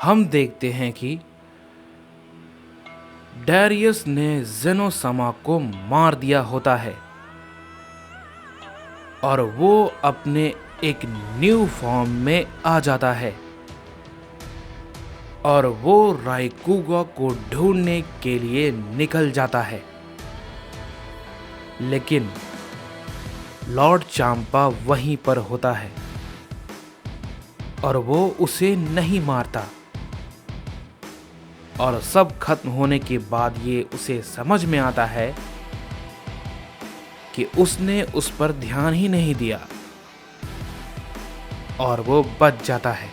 हम देखते हैं कि डैरियस ने जेनोसामा को मार दिया होता है और वो अपने एक न्यू फॉर्म में आ जाता है और वो राइकुगा को ढूंढने के लिए निकल जाता है। लेकिन लॉर्ड चांपा वहीं पर होता है और वो उसे नहीं मारता और सब खत्म होने के बाद ये उसे समझ में आता है कि उसने उस पर ध्यान ही नहीं दिया और वो बच जाता है।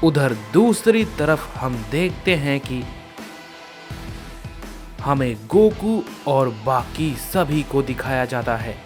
उधर दूसरी तरफ हम देखते हैं कि हमें गोकू और बाकी सभी को दिखाया जाता है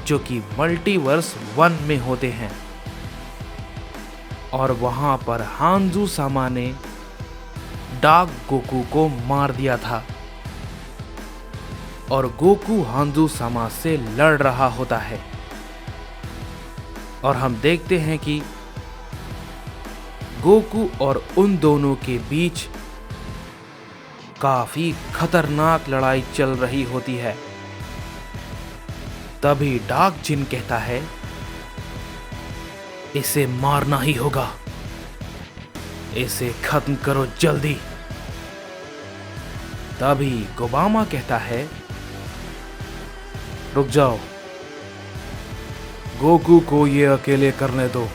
जो कि मल्टीवर्स 1 में होते हैं और वहां पर हांजू सामा ने डार्क गोकू को मार दिया था और गोकू हांजू सामा से लड़ रहा होता है और हम देखते हैं कि गोकू और उन दोनों के बीच काफी खतरनाक लड़ाई चल रही होती है। तभी डार्क जिन कहता है, इसे मारना ही होगा, इसे खत्म करो जल्दी। तभी गोबामा कहता है, रुक जाओ, गोकू को ये अकेले करने दो,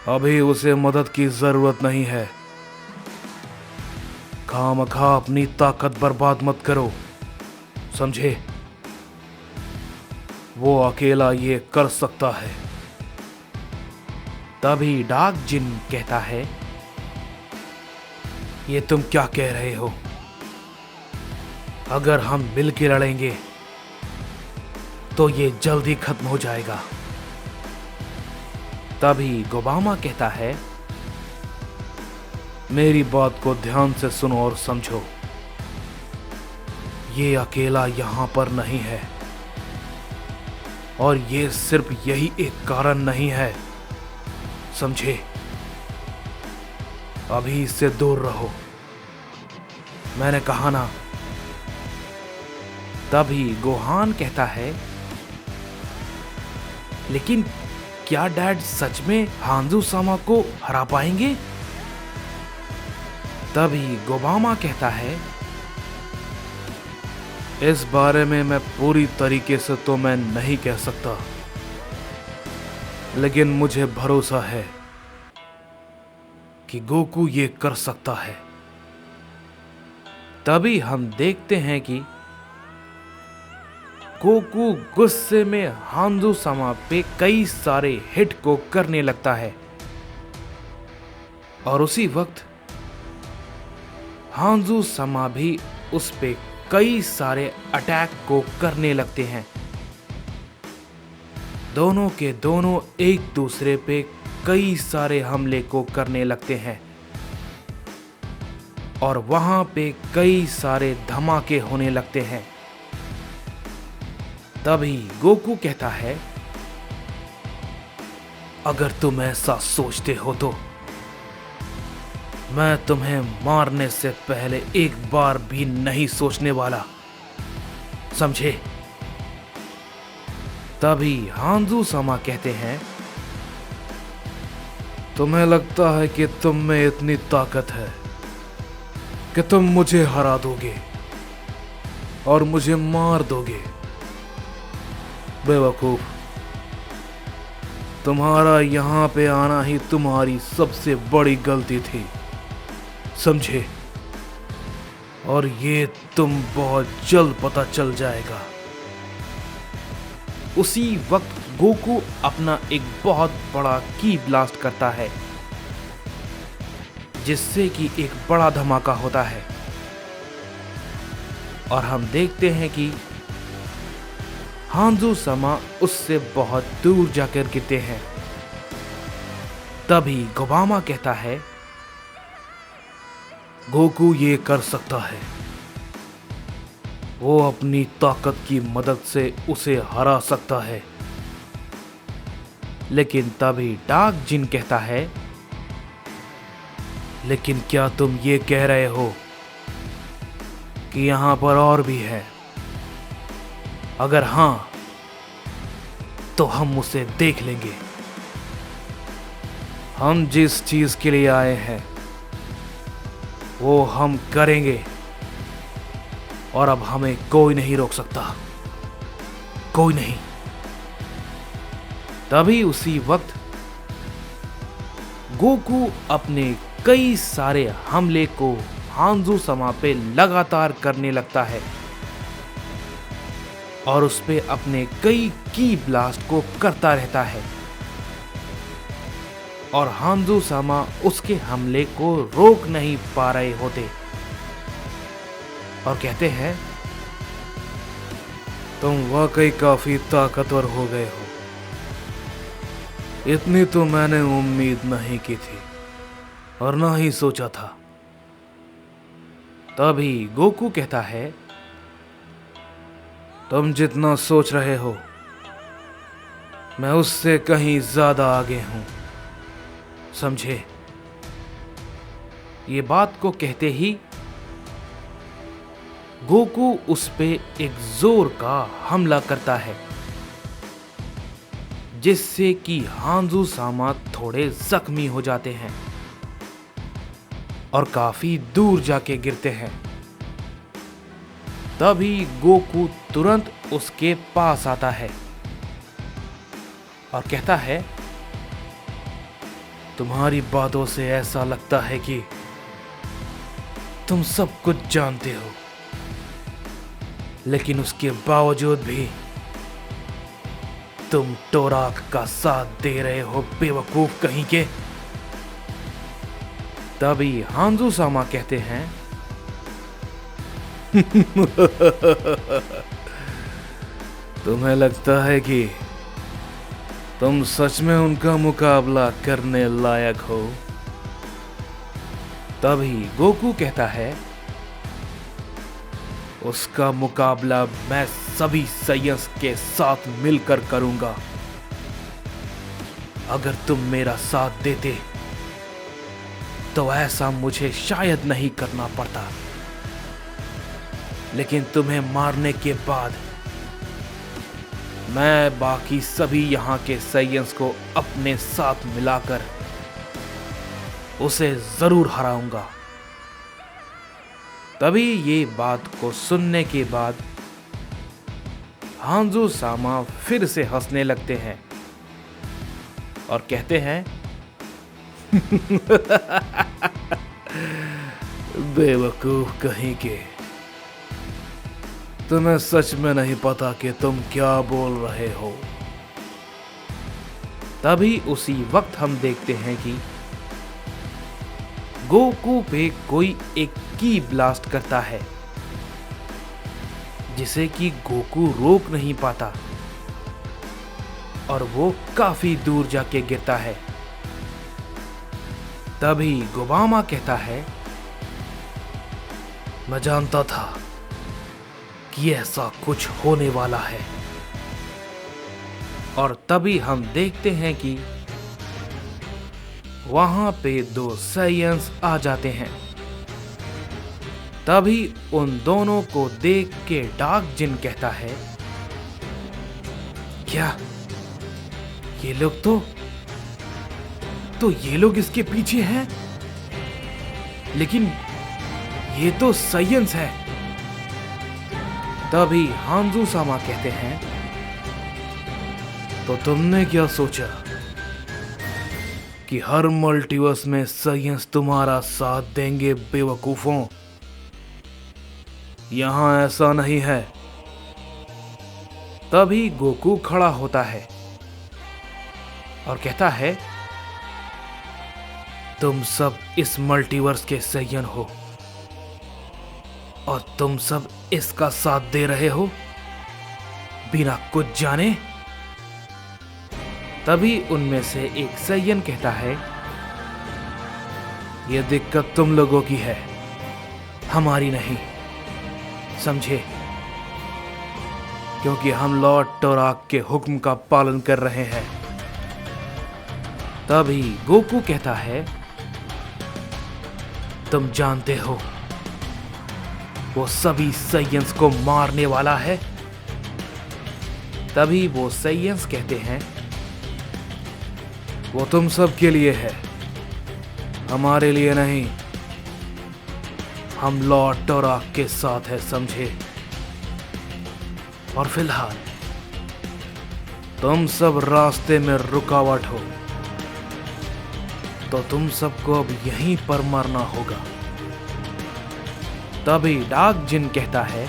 अभी उसे मदद की जरूरत नहीं है। खामखा अपनी ताकत बर्बाद मत करो, समझे? वो अकेला ये कर सकता है। तभी डार्क जिन कहता है, ये तुम क्या कह रहे हो? अगर हम मिल के लड़ेंगे तो ये जल्दी खत्म हो जाएगा। तभी गोबामा कहता है, मेरी बात को ध्यान से सुनो और समझो, ये अकेला यहां पर नहीं है और ये सिर्फ यही एक कारण नहीं है, समझे? अभी इससे दूर रहो, मैंने कहा ना। तभी गोहान कहता है, लेकिन क्या डैड सच में हांजू सामा को हरा पाएंगे? तभी गोबामा कहता है, इस बारे में मैं पूरी तरीके से तो मैं नहीं कह सकता, लेकिन मुझे भरोसा है कि गोकू ये कर सकता है। तभी हम देखते हैं कि गोकू गुस्से में हांजू सामा पे कई सारे हिट को करने लगता है और उसी वक्त हांजू सामा भी उस पे कई सारे अटैक को करने लगते हैं। दोनों के दोनों एक दूसरे पे कई सारे हमले को करने लगते हैं और वहां पे कई सारे धमाके होने लगते हैं। तभी गोकू कहता है, अगर तुम ऐसा सोचते हो तो मैं तुम्हें मारने से पहले एक बार भी नहीं सोचने वाला, समझे? तभी हांजू सामा कहते हैं, तुम्हें लगता है कि तुम में इतनी ताकत है कि तुम मुझे हरा दोगे और मुझे मार दोगे? बेवकूफ, तुम्हारा यहां पे आना ही तुम्हारी सबसे बड़ी गलती थी, समझे? और ये तुम बहुत जल्द पता चल जाएगा। उसी वक्त गोकू अपना एक बहुत बड़ा की ब्लास्ट करता है जिससे कि एक बड़ा धमाका होता है और हम देखते हैं कि हांजू सामा उससे बहुत दूर जाकर गिरते हैं। तभी गोबामा कहता है, गोकू ये कर सकता है, वो अपनी ताकत की मदद से उसे हरा सकता है। लेकिन तभी डार्क जिन कहता है, लेकिन क्या तुम ये कह रहे हो कि यहां पर और भी है? अगर हां तो हम उसे देख लेंगे। हम जिस चीज के लिए आए हैं वो हम करेंगे, और अब हमें कोई नहीं रोक सकता, कोई नहीं। तभी उसी वक्त गोकू अपने कई सारे हमले को हांजू समा पे लगातार करने लगता है और उस पे अपने कई की ब्लास्ट को करता रहता है, और हांजू समा उसके हमले को रोक नहीं पा रहे होते और कहते हैं, तुम वाकई काफी ताकतवर हो गए हो। इतनी तो मैंने उम्मीद नहीं की थी और ना ही सोचा था। तभी गोकू कहता है, तुम जितना सोच रहे हो मैं उससे कहीं ज्यादा आगे हूं, समझे? ये बात को कहते ही गोकू उस पे एक जोर का हमला करता है, जिससे कि हांजू सामा थोड़े जख्मी हो जाते हैं और काफी दूर जाके गिरते हैं। तभी गोकू तुरंत उसके पास आता है और कहता है, तुम्हारी बातों से ऐसा लगता है कि तुम सब कुछ जानते हो, लेकिन उसके बावजूद भी तुम टोराक का साथ दे रहे हो, बेवकूफ कहीं के। तभी हांजू सामा कहते हैं, तुम्हें लगता है कि तुम सच में उनका मुकाबला करने लायक हो? तभी गोकू कहता है, उसका मुकाबला मैं सभी साइंस के साथ मिलकर करूंगा। अगर तुम मेरा साथ देते तो ऐसा मुझे शायद नहीं करना पड़ता, लेकिन तुम्हें मारने के बाद मैं बाकी सभी यहां के साइंस को अपने साथ मिलाकर उसे जरूर हराऊंगा। तभी ये बात को सुनने के बाद हांजू सामा फिर से हंसने लगते हैं और कहते हैं, बेवकूफ कहीं के, तुम्हें सच में नहीं पता कि तुम क्या बोल रहे हो। तभी उसी वक्त हम देखते हैं कि गोकू पे कोई एक की ब्लास्ट करता है, जिसे कि गोकू रोक नहीं पाता और वो काफी दूर जाके गिरता है। तभी गोबामा कहता है, मैं जानता था कि ऐसा कुछ होने वाला है। और तभी हम देखते हैं कि वहां पे दो साइंस आ जाते हैं। तभी उन दोनों को देख के डार्क जिन कहता है, क्या ये लोग तो ये लोग इसके पीछे हैं? लेकिन ये तो साइंस है। तभी हांजू सामा कहते हैं, तो तुमने क्या सोचा कि हर मल्टीवर्स में साइंस तुम्हारा साथ देंगे? बेवकूफों, यहां ऐसा नहीं है। तभी गोकू खड़ा होता है और कहता है, तुम सब इस मल्टीवर्स के साइंस हो और तुम सब इसका साथ दे रहे हो बिना कुछ जाने। तभी उनमें से एक सैयन कहता है, यह दिक्कत तुम लोगों की है, हमारी नहीं, समझे? क्योंकि हम लॉर्ड टोराक के हुक्म का पालन कर रहे हैं तभी गोकू कहता है, तुम जानते हो वो सभी साइयंस को मारने वाला है। तभी वो साइयंस कहते हैं, वो तुम सब के लिए है, हमारे लिए नहीं। हम लॉर्ड टोराक के साथ है, समझे। और फिलहाल तुम सब रास्ते में रुकावट हो, तो तुम सबको अब यहीं पर मरना होगा। तभी डार्क जिन कहता है,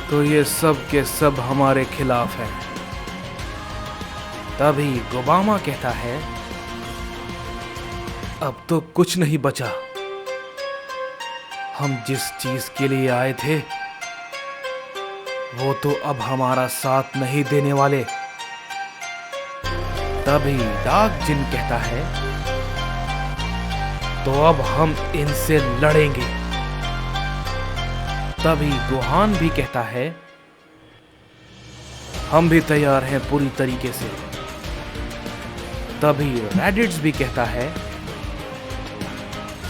तो ये सब के सब हमारे खिलाफ हैं। तभी गोबामा कहता है, अब तो कुछ नहीं बचा। हम जिस चीज के लिए आए थे वो तो अब हमारा साथ नहीं देने वाले। तभी डार्क जिन कहता है, तो अब हम इनसे लड़ेंगे। तभी गोहान भी कहता है, हम भी तैयार हैं पूरी तरीके से। तभी रैडिट्स भी कहता है,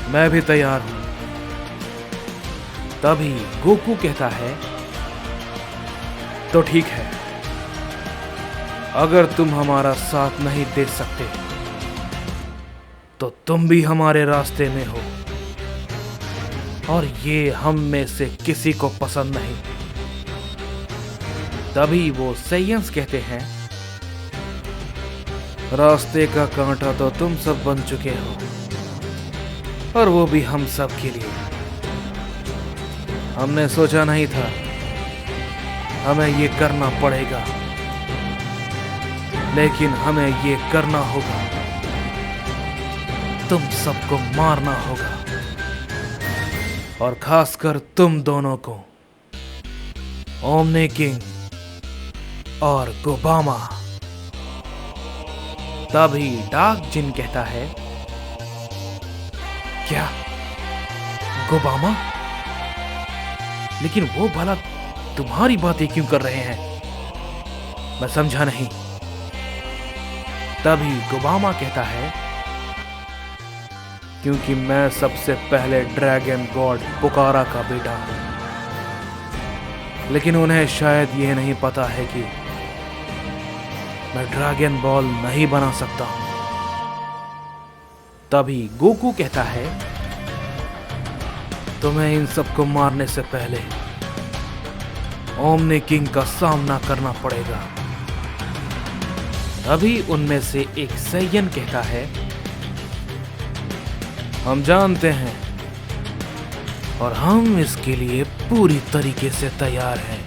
मैं भी तैयार हूं। तभी गोकू कहता है, तो ठीक है, अगर तुम हमारा साथ नहीं दे सकते तो तुम भी हमारे रास्ते में हो, और ये हम में से किसी को पसंद नहीं। तभी वो साइयंस कहते हैं, रास्ते का कांटा तो तुम सब बन चुके हो, और वो भी हम सब के लिए। हमने सोचा नहीं था हमें ये करना पड़ेगा, लेकिन हमें ये करना होगा। तुम सबको मारना होगा, और खासकर तुम दोनों को, ओमनी किंग और गोबामा। तभी डार्क जिन कहता है, क्या गोबामा? लेकिन वो भला तुम्हारी बातें क्यों कर रहे हैं? मैं समझा नहीं। तभी गोबामा कहता है, क्योंकि मैं सबसे पहले ड्रैगन गॉड पुकारा का बेटा हूं, लेकिन उन्हें शायद यह नहीं पता है कि मैं ड्रैगन बॉल नहीं बना सकता हूं। तभी गोकू कहता है, तुम्हें इन सबको मारने से पहले ओमनी किंग का सामना करना पड़ेगा। तभी उनमें से एक साइयन कहता है, हम जानते हैं और हम इसके लिए पूरी तरीके से तैयार हैं।